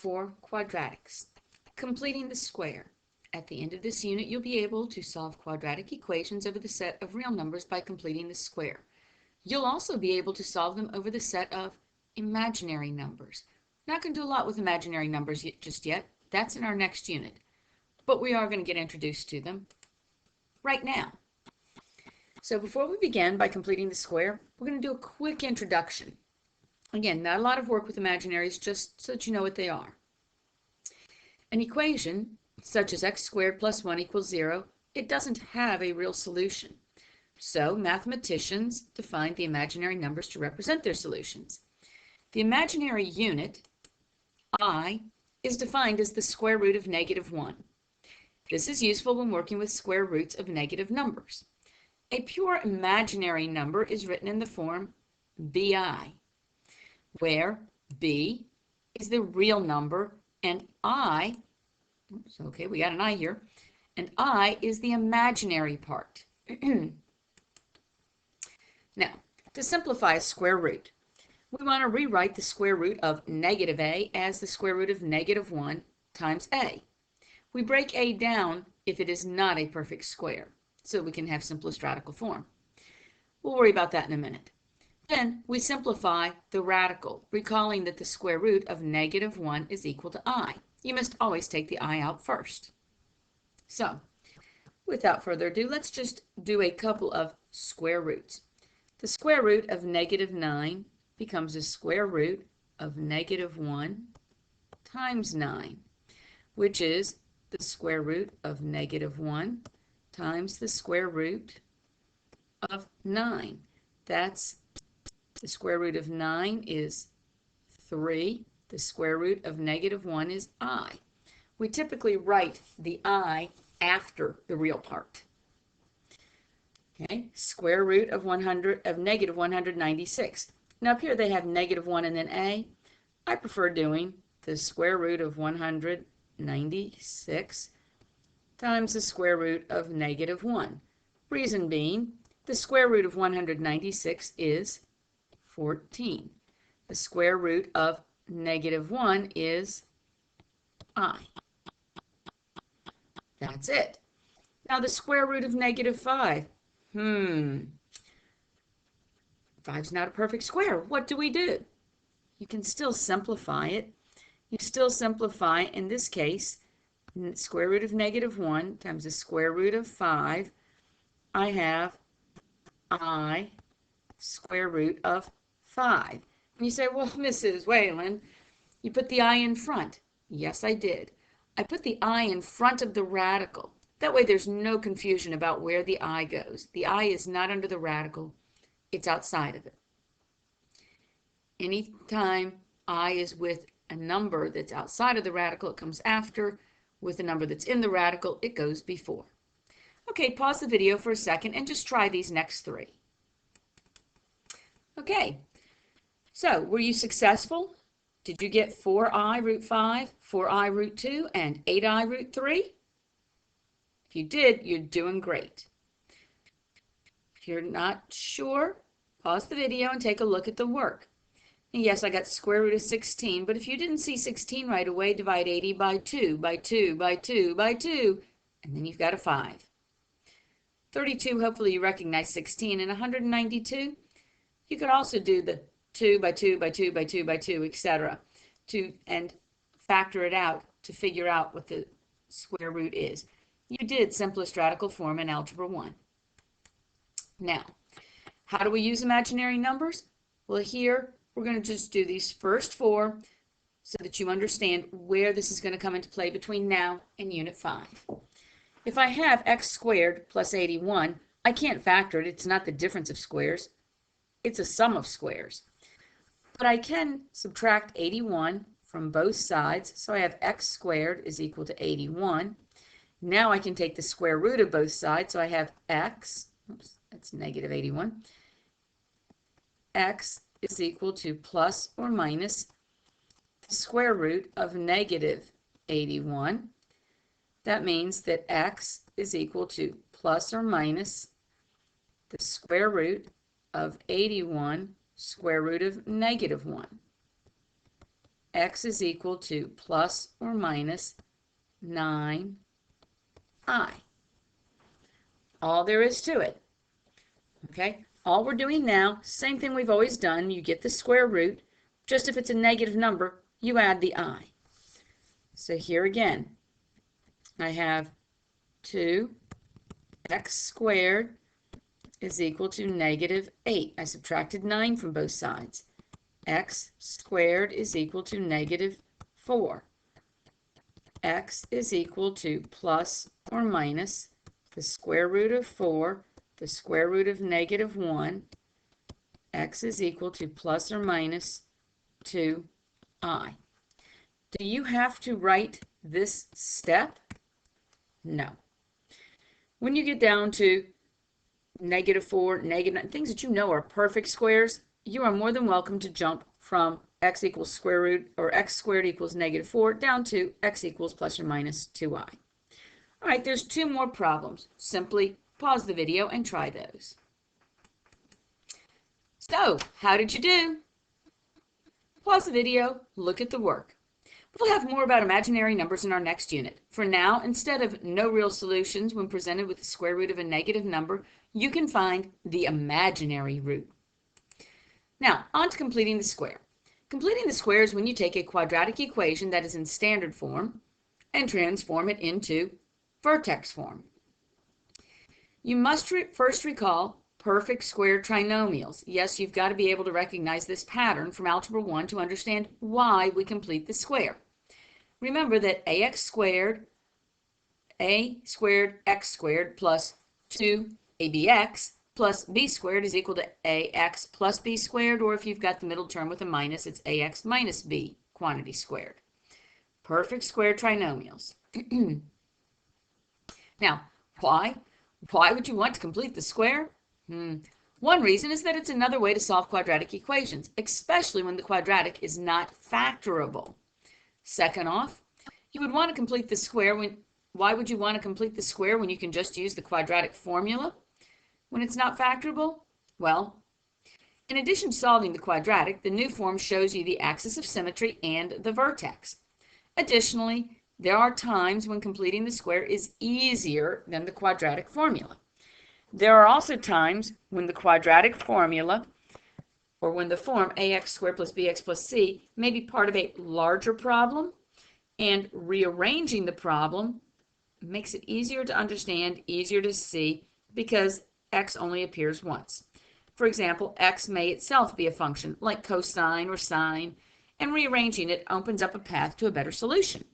for quadratics, completing the square. At the end of this unit, you'll be able to solve quadratic equations over the set of real numbers by completing the square. You'll also be able to solve them over the set of imaginary numbers. Not going to do a lot with imaginary numbers just yet. That's in our next unit. But we are going to get introduced to them right now. So before we begin by completing the square, we're going to do a quick introduction. Again, not a lot of work with imaginaries, just so that you know what they are. An equation, such as x squared plus 1 equals 0, it doesn't have a real solution. So mathematicians define the imaginary numbers to represent their solutions. The imaginary unit, I, is defined as the square root of -1. This is useful when working with square roots of negative numbers. A pure imaginary number is written in the form bi, where b is the real number and I, okay, we got an I here, and I is the imaginary part. Now, to simplify a square root, we want to rewrite the square root of -a as the square root of -1 times a. We break a down if it is not a perfect square, so we can have simplest radical form. We'll worry about that in a minute. Then we simplify the radical, recalling that the square root of -1 is equal to I. You must always take the I out first. So, without further ado, let's just do a couple of square roots. The square root of -9 becomes the square root of -1 times 9, which is the square root of -1 times the square root of 9. That's the square root of 9 is 3. The square root of -1 is I. We typically write the I after the real part. Okay, square root of -196. Now up here they have -1 and then a. I prefer doing the square root of 196 times the square root of -1. Reason being, the square root of 196 is 14. The square root of -1 is I. That's it. Now the square root of -5. 5's not a perfect square. What do? You can still simplify it. You still simplify, in this case, the square root of -1 times the square root of 5. I have I square root of 5. And you say, well, Mrs. Whalen, you put the I in front. Yes, I did. I put the I in front of the radical. That way there's no confusion about where the I goes. The I is not under the radical. It's outside of it. Anytime I is with a number that's outside of the radical, it comes after. With a number that's in the radical, it goes before. Okay, pause the video for a second and just try these next three. Okay, so were you successful? Did you get 4i root 5, 4i root 2, and 8i root 3? If you did, you're doing great. If you're not sure, pause the video and take a look at the work. And yes, I got square root of 16, but if you didn't see 16 right away, divide 80 by 2, by 2, by 2, by 2, and then you've got a 5. 32, hopefully you recognize 16, and 192, you could also do the 2 by 2 by 2 by 2 by 2, etc. and factor it out to figure out what the square root is. You did simplest radical form in Algebra 1. Now, how do we use imaginary numbers? Well, here we're going to just do these first 4 so that you understand where this is going to come into play between now and Unit 5. If I have x squared plus 81, I can't factor it. It's not the difference of squares. It's a sum of squares. But I can subtract 81 from both sides, so I have x squared is equal to 81. Now I can take the square root of both sides, so I have x, oops, that's -81. X is equal to plus or minus the square root of -81. That means that x is equal to plus or minus the square root of 81 square root of -1. x is equal to plus or minus 9i. All there is to it. Okay? All we're doing now, same thing we've always done. You get the square root. Just if it's a negative number, you add the I. So here again, I have 2x squared is equal to negative 8. I subtracted 9 from both sides. X squared is equal to negative 4. X is equal to plus or minus the square root of 4, the square root of negative 1. X is equal to plus or minus 2i. Do you have to write this step? No. When you get down to negative 4, negative 9, things that you know are perfect squares, you are more than welcome to jump from x equals square root or x squared equals negative 4 down to x equals plus or minus 2i. All right, there's 2 more problems. Simply pause the video and try those. So, how did you do? Pause the video, look at the work. We'll have more about imaginary numbers in our next unit. For now, instead of no real solutions when presented with the square root of a negative number, you can find the imaginary root. Now, on to completing the square. Completing the square is when you take a quadratic equation that is in standard form and transform it into vertex form. You must first recall perfect square trinomials. Yes, you've got to be able to recognize this pattern from Algebra 1 to understand why we complete the square. Remember that a squared x squared plus 2abx plus b squared is equal to ax plus b squared, or if you've got the middle term with a minus, it's ax minus b quantity squared. Perfect square trinomials. Now, why? Why would you want to complete the square? One reason is that it's another way to solve quadratic equations, especially when the quadratic is not factorable. Second off, you would want to complete the square why would you want to complete the square when you can just use the quadratic formula when it's not factorable? Well, in addition to solving the quadratic, the new form shows you the axis of symmetry and the vertex. Additionally, there are times when completing the square is easier than the quadratic formula. There are also times when the quadratic formula, or when the form ax squared plus bx plus c, may be part of a larger problem, and rearranging the problem makes it easier to understand, easier to see, because x only appears once. For example, x may itself be a function, like cosine or sine, and rearranging it opens up a path to a better solution.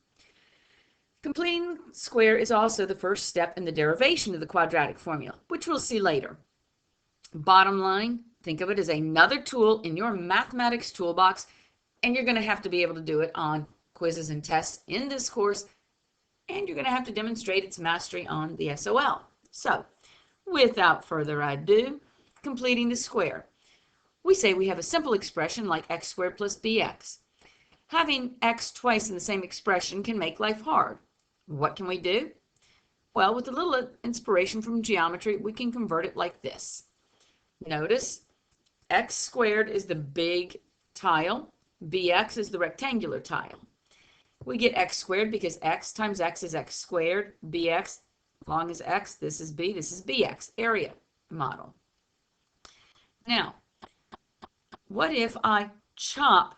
Completing the square is also the first step in the derivation of the quadratic formula, which we'll see later. Bottom line, think of it as another tool in your mathematics toolbox, and you're going to have to be able to do it on quizzes and tests in this course, and you're going to have to demonstrate its mastery on the SOL. So, without further ado, completing the square. We say we have a simple expression like x squared plus bx. Having x twice in the same expression can make life hard. What can we do? Well, with a little inspiration from geometry, we can convert it like this. Notice, x squared is the big tile, bx is the rectangular tile. We get x squared because x times x is x squared, bx, long as x, this is b, this is bx, area model. Now, what if I chop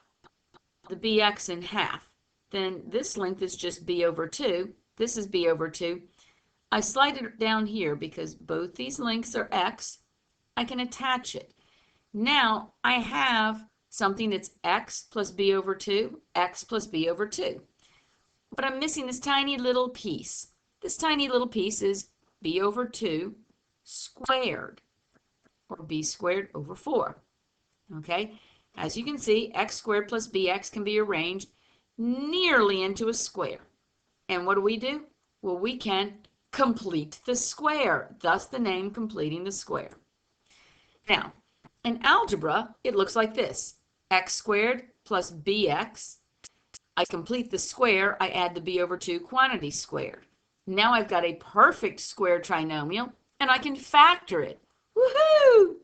the bx in half? Then this length is just b over 2. This is b over 2. I slide it down here because both these lengths are x. I can attach it. Now I have something that's x plus b over 2, x plus b over 2. But I'm missing this tiny little piece. This tiny little piece is b over 2 squared, or b squared over 4. Okay? As you can see, x squared plus bx can be arranged nearly into a square. And what do? Well, we can complete the square, thus the name completing the square. Now, in algebra, it looks like this. X squared plus bx. I complete the square, I add the b over 2 quantity squared. Now I've got a perfect square trinomial, and I can factor it. Woohoo!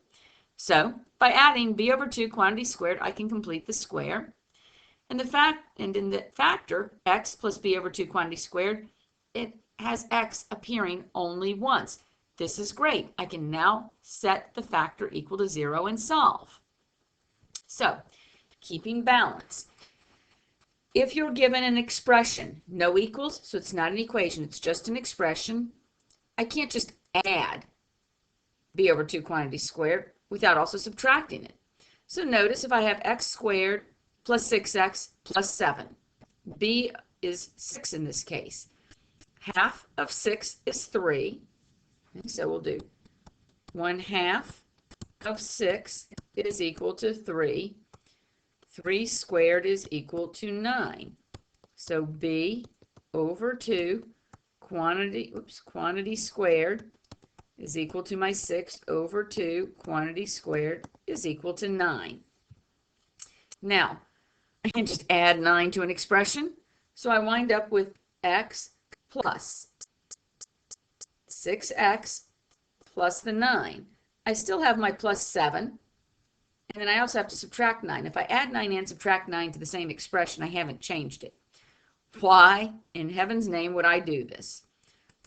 So, by adding b over 2 quantity squared, I can complete the square. And in the factor, x plus b over 2 quantity squared, it has x appearing only once. This is great. I can now set the factor equal to 0 and solve. So, keeping balance. If you're given an expression, no equals, so it's not an equation, it's just an expression, I can't just add b over 2 quantity squared without also subtracting it. So notice if I have x squared plus 6x plus 7, b is 6 in this case. Half of 6 is 3, and so we'll do 1/2 of 6 is equal to 3. 3 squared is equal to 9. So b over 2 quantity squared is equal to my 6 over 2 quantity squared is equal to 9. Now, I can just add 9 to an expression, so I wind up with x plus 6x plus the 9. I still have my plus 7, and then I also have to subtract 9. If I add 9 and subtract 9 to the same expression, I haven't changed it. Why in heaven's name would I do this?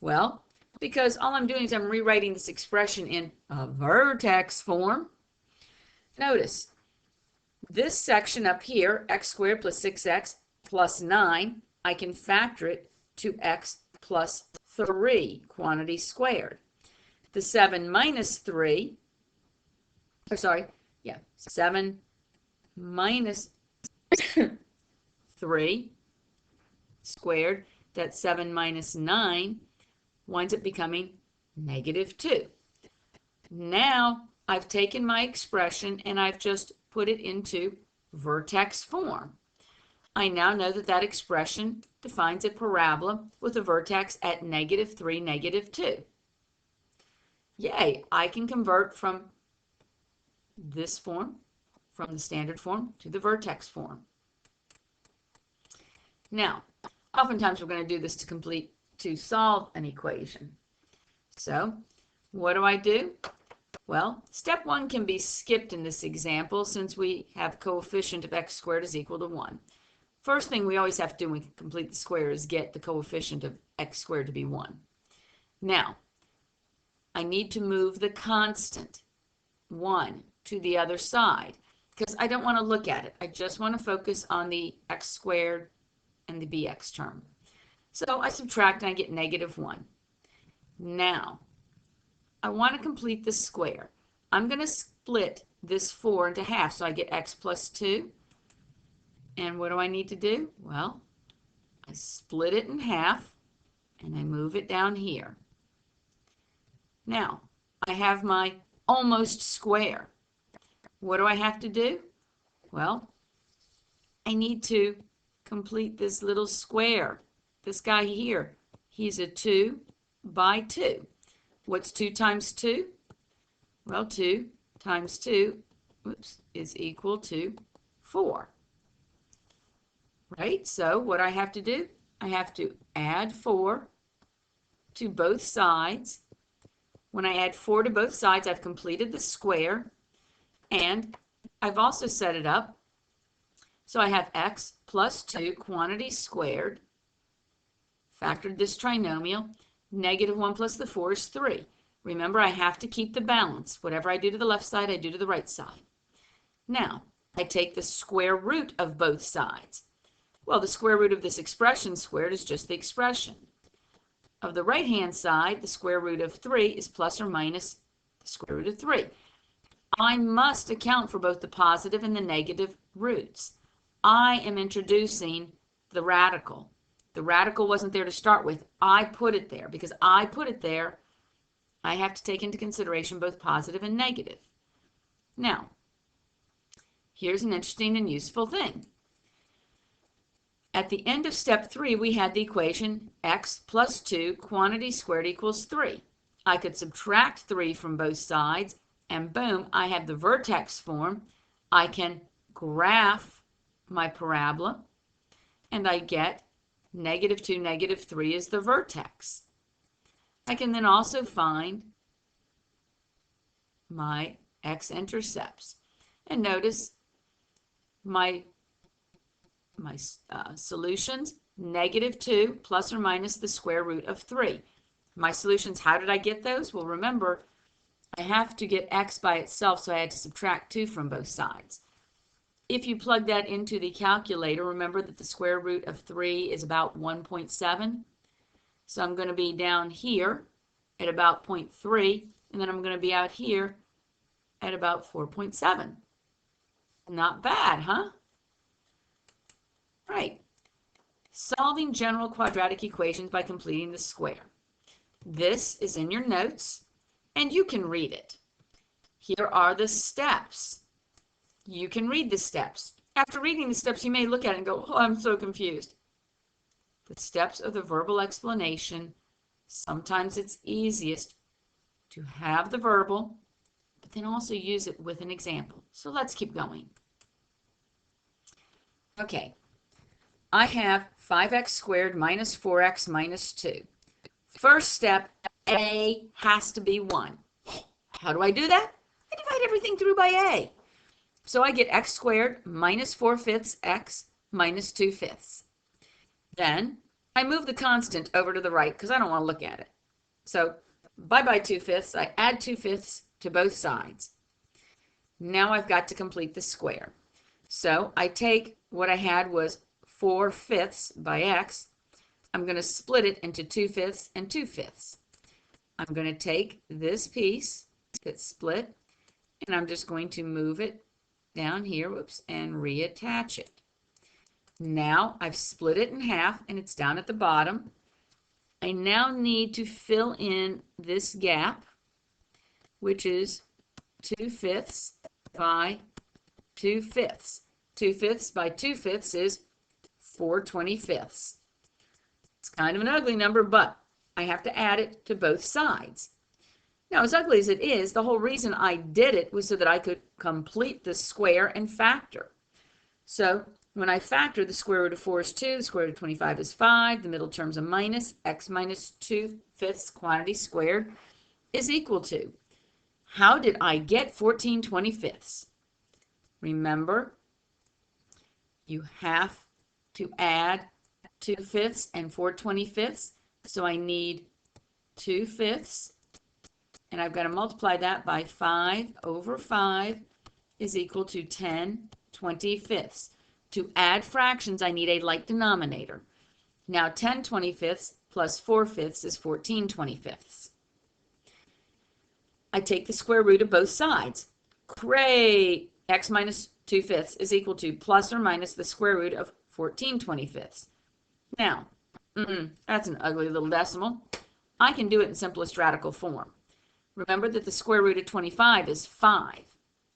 Well, because all I'm doing is I'm rewriting this expression in a vertex form. Notice, this section up here, x squared plus 6x plus 9, I can factor it to x plus 3 quantity squared. The 7 minus 3, 7 minus 3 squared, that's 7 minus 9, winds up becoming -2. Now I've taken my expression and I've just put it into vertex form. I now know that that expression defines a parabola with a vertex at -3, -2. Yay, I can convert from this form, from the standard form, to the vertex form. Now, oftentimes we're going to do this to solve an equation. So, what do? Well, step 1 can be skipped in this example since we have coefficient of x squared is equal to 1. First thing we always have to do when we complete the square is get the coefficient of x squared to be 1. Now, I need to move the constant 1 to the other side because I don't want to look at it. I just want to focus on the x squared and the bx term. So I subtract and I get -1. Now, I want to complete the square. I'm going to split this 4 into half so I get x plus 2. And what do I need to do? Well, I split it in half and I move it down here. Now, I have my almost square. What do I have to do? Well, I need to complete this little square. This guy here, he's a 2 by 2. What's 2 times 2? Well, 2 times 2 is equal to 4. Right? So what I have to do? I have to add 4 to both sides. When I add 4 to both sides, I've completed the square, and I've also set it up so I have x plus 2 quantity squared, factored this trinomial, -1 plus the 4 is 3. Remember, I have to keep the balance. Whatever I do to the left side, I do to the right side. Now, I take the square root of both sides. Well, the square root of this expression squared is just the expression. Of the right-hand side, the square root of 3 is plus or minus the square root of 3. I must account for both the positive and the negative roots. I am introducing the radical. The radical wasn't there to start with. I put it there. Because I put it there, I have to take into consideration both positive and negative. Now, here's an interesting and useful thing. At the end of step 3, we had the equation x plus 2 quantity squared equals 3. I could subtract 3 from both sides, and boom, I have the vertex form. I can graph my parabola, and I get -2, -3 is the vertex. I can then also find my x-intercepts. And notice my my solutions, -2 plus or minus the square root of 3. My solutions, how did I get those? Well, remember, I have to get x by itself, so I had to subtract 2 from both sides. If you plug that into the calculator, remember that the square root of 3 is about 1.7. So I'm going to be down here at about 0.3, and then I'm going to be out here at about 4.7. Not bad, huh? Right. Solving general quadratic equations by completing the square. This is in your notes, and you can read it. Here are the steps. You can read the steps. After reading the steps, you may look at it and go, oh, I'm so confused. The steps of the verbal explanation, sometimes it's easiest to have the verbal, but then also use it with an example. So let's keep going. Okay, I have 5x squared minus 4x minus 2. First step, a has to be 1. How do I do that? I divide everything through by a. So I get x squared minus 4/5 x minus 2/5. Then I move the constant over to the right because I don't want to look at it. So bye-bye 2/5. I add 2/5 to both sides. Now I've got to complete the square. So I take what I had was 4/5 by x. I'm going to split it into 2/5 and 2/5. I'm going to take this piece that's split, and I'm just going to move it down here, whoops, and reattach it. Now I've split it in half, and it's down at the bottom. I now need to fill in this gap, which is 2/5 by 2/5. 2/5 by 2/5 is 4/25. It's kind of an ugly number, but I have to add it to both sides. Now, as ugly as it is, the whole reason I did it was so that I could complete the square and factor. So when I factor, the square root of 4 is 2, the square root of 25 is 5, the middle term's a minus, x minus 2/5 quantity squared is equal to, how did I get 14/25? Remember, you have to add 2/5 and 4/25, so I need 2/5, and I've got to multiply that by 5 over 5 is equal to 10/25. To add fractions, I need a like denominator. Now 10/25 plus 4/5 is 14/25. I take the square root of both sides. Great! X minus 2/5 is equal to plus or minus the square root of 14/25. Now, that's an ugly little decimal. I can do it in simplest radical form. Remember that the square root of 25 is 5.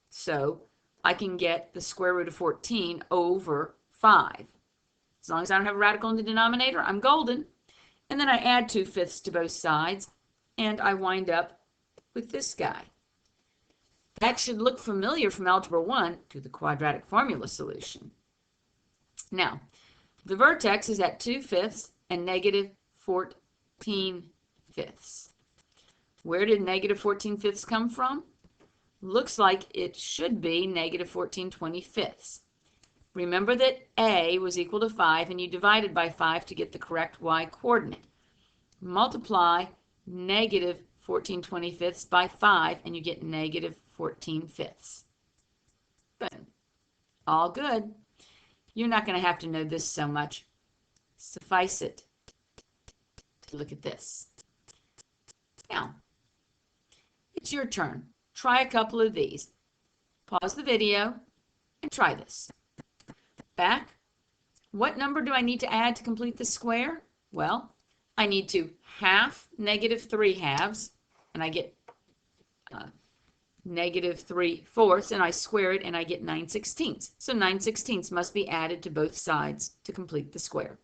So I can get the square root of 14 over 5. As long as I don't have a radical in the denominator, I'm golden. And then I add 2/5 to both sides, and I wind up with this guy. That should look familiar from Algebra 1 to the quadratic formula solution. Now, the vertex is at 2/5 and -14/5. Where did -14/5 come from? Looks like it should be -14/25. Remember that a was equal to 5, and you divided by 5 to get the correct y coordinate. Multiply -14/25 by 5, and you get -14/5. Boom. All good. You're not going to have to know this so much. Suffice it to look at this. Now, it's your turn. Try a couple of these. Pause the video and try this. Back. What number do I need to add to complete the square? Well, I need to half -3/2, and I get -3/4, and I square it, and I get 9/16. So 9/16 must be added to both sides to complete the square.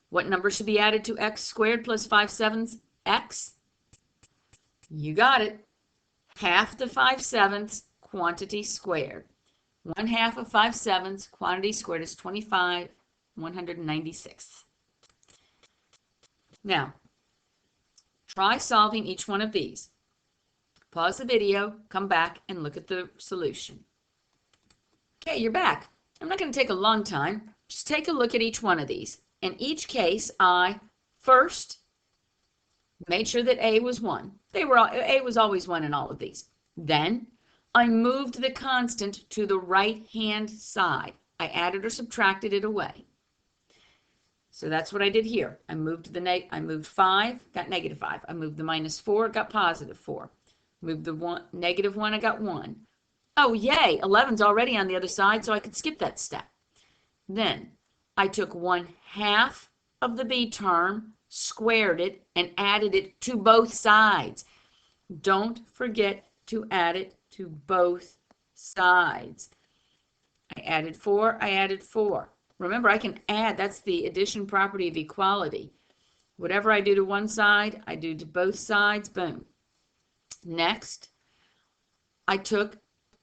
What number should be added to x squared plus 5/7 x? You got it. Half the 5/7 quantity squared. 1/2 of 5/7 quantity squared is 25/196. Now, try solving each one of these. Pause the video, come back, and look at the solution. Okay, you're back. I'm not going to take a long time. Just take a look at each one of these. In each case, I first made sure that A was 1. A was always 1 in all of these. Then I moved the constant to the right-hand side. I added or subtracted it away. So that's what I did here. I moved 5, got -5. I moved the -4, got +4. Moved the -1, I got 1. Oh, yay, 11's already on the other side, so I could skip that step. Then I took 1/2 of the B term, squared it, and added it to both sides. Don't forget to add it to both sides. I added 4, I added 4. Remember, I can add, that's the addition property of equality. Whatever I do to one side, I do to both sides, boom. Next, I took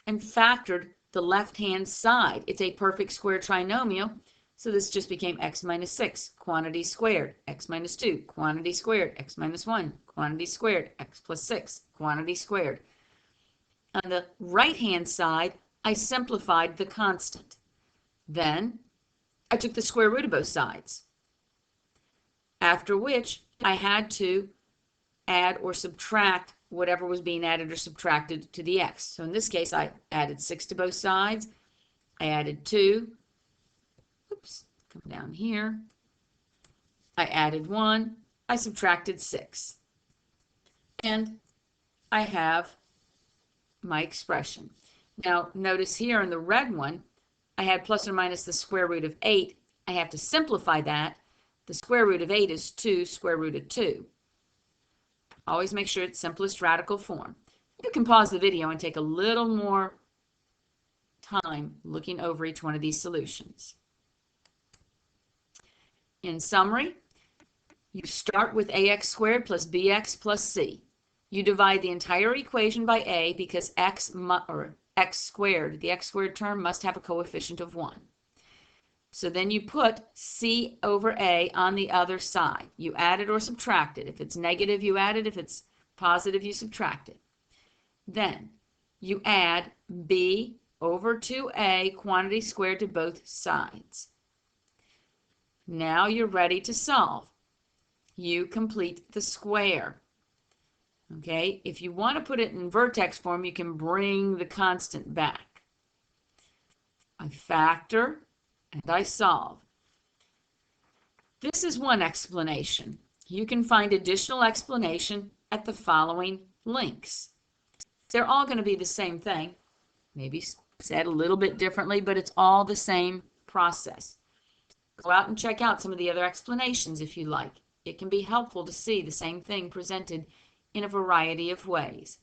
and factored the left-hand side. It's a perfect square trinomial, so this just became x minus 6, quantity squared, x minus 2, quantity squared, x minus 1, quantity squared, x plus 6, quantity squared. On the right-hand side, I simplified the constant. Then I took the square root of both sides, after which I had to add or subtract whatever was being added or subtracted to the x. So in this case, I added 6 to both sides. I added 2. Oops, come down here. I added 1. I subtracted 6. And I have my expression. Now, notice here in the red one, I had plus or minus the square root of 8. I have to simplify that. The square root of 8 is 2 square root of 2. Always make sure it's simplest radical form. You can pause the video and take a little more time looking over each one of these solutions. In summary, you start with ax squared plus bx plus c. You divide the entire equation by a because x squared, the x squared term must have a coefficient of 1. So then you put c over a on the other side. You add it or subtract it. If it's negative, you add it. If it's positive, you subtract it. Then you add b over 2a quantity squared to both sides. Now you're ready to solve. You complete the square. Okay, if you want to put it in vertex form, you can bring the constant back. I factor and I solve. This is one explanation. You can find additional explanation at the following links. They're all going to be the same thing, maybe said a little bit differently, but it's all the same process. Go out and check out some of the other explanations if you like. It can be helpful to see the same thing presented in a variety of ways.